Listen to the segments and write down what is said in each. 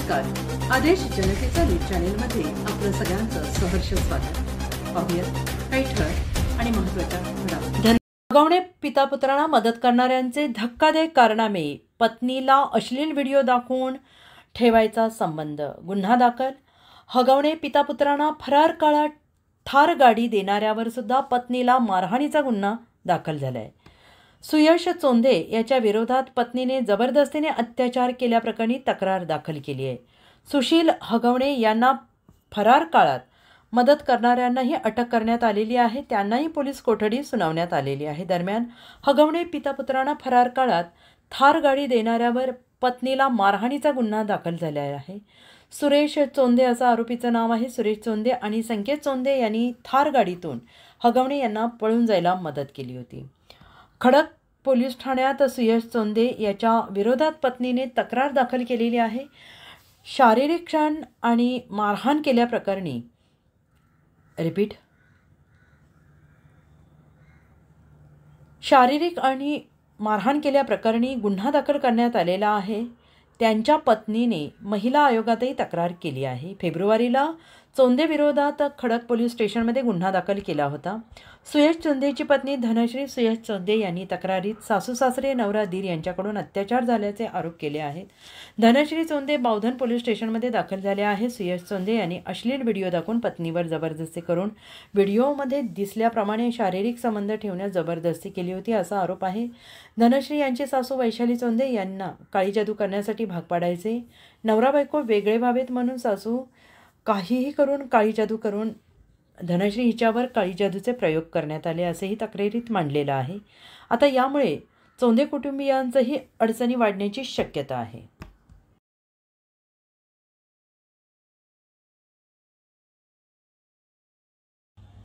नमस्कार. आदेश जनतेचा न्यूज चॅनेलमध्ये आपलं सगळ्यांचं सहर्ष स्वागत. पाहूयात काही ठळक आणि महत्त्वाच्या घडामोडी. हगवणे पिता पुत्रांना मदत करणाऱ्यांचे धक्कादायक कारनामे, पत्नीला अश्लील व्हिडिओ दाखवून ठेवायचा संबंध, गुन्हा दाखल. हगवणे पिता पुत्रांना फरार काळात थार गाडी देणाऱ्यावर सुद्धा पत्नीला मारहाणीचा गुन्हा दाखल झाला आहे. सुयश चोंदे याच्या विरोधात पत्नीने जबरदस्तीने अत्याचार केल्याप्रकरणी तक्रार दाखल केली आहे. सुशील हगवणे यांना फरार काळात मदत करणाऱ्यांनाही अटक करण्यात आलेली आहे. त्यांनाही पोलीस कोठडी सुनावण्यात आलेली आहे. दरम्यान हगवणे पिता पुत्रांना फरार काळात थार गाडी देणाऱ्यावर पत्नीला मारहाणीचा गुन्हा दाखल झाला आहे. सुरेश चोंदे असं आरोपीचं नाव आहे. सुरेश चोंदे आणि संकेत चोंदे यांनी थार गाडीतून हगवणे यांना पळून जायला मदत केली होती. खडक पोलीस ठाण्यात सुयश चोंदे याच्या विरोधात पत्नीने तक्रार दाखल केलेली आहे. शारीरिक क्षण आणि मारहाण केल्याप्रकरणी शारीरिक आणि मारहाण केल्याप्रकरणी गुन्हा दाखल करण्यात आलेला आहे. त्यांच्या पत्नीने महिला आयोगातही तक्रार केली आहे. फेब्रुवारीला चोंदे विरोधात खडक पोलीस स्टेशनमध्ये गुन्हा दाखल केला होता. सुयश चोंदेची पत्नी धनश्री सुयश चोंदे यांनी तक्रारीत सासू सासरे नवरा दीर यांच्याकडून अत्याचार झाल्याचे आरोप केले आहेत. धनश्री चोंदे बावधन पोलीस स्टेशनमध्ये दाखल झाले आहे. सुयश चोंदे यांनी अश्लील व्हिडिओ दाखवून पत्नीवर जबरदस्ती करून व्हिडिओमध्ये दिसल्याप्रमाणे शारीरिक संबंध ठेवण्यास जबरदस्ती केली होती असा आरोप आहे. धनश्री यांची सासू वैशाली चोंदे यांना काळी जादू करण्यासाठी भाग पाडायचे. नवरा बायको वेगळे व्हावेत म्हणून सासू काहीही करून काळी जादू करून धनश्री हिच्यावर काळी जादूचे प्रयोग करण्यात आले असेही तक्रारीत मांडलेलं आहे. आता यामुळे चोंदे कुटुंबियांचंही अडचणी वाढण्याची शक्यता आहे.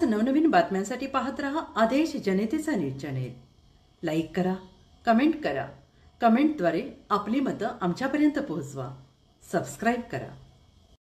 नवनवीन बातम्यांसाठी पाहत रहा आदेश जनतेचा न्यूज चॅनेल. लाईक करा, कमेंट करा. कमेंटद्वारे आपली मतं आमच्यापर्यंत पोहोचवा. सबस्क्राईब करा.